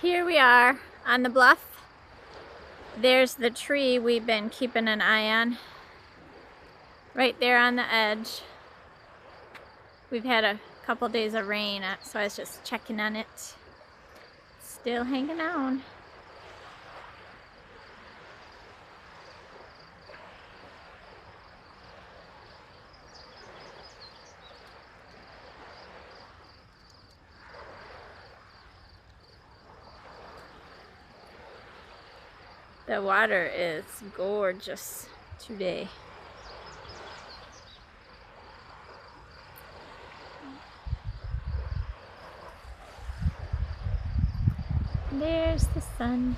Here we are on the bluff. There's the tree we've been keeping an eye on. Right there on the edge. We've had a couple days of rain, so I was just checking on it. Still hanging on. The water is gorgeous today. There's the sun.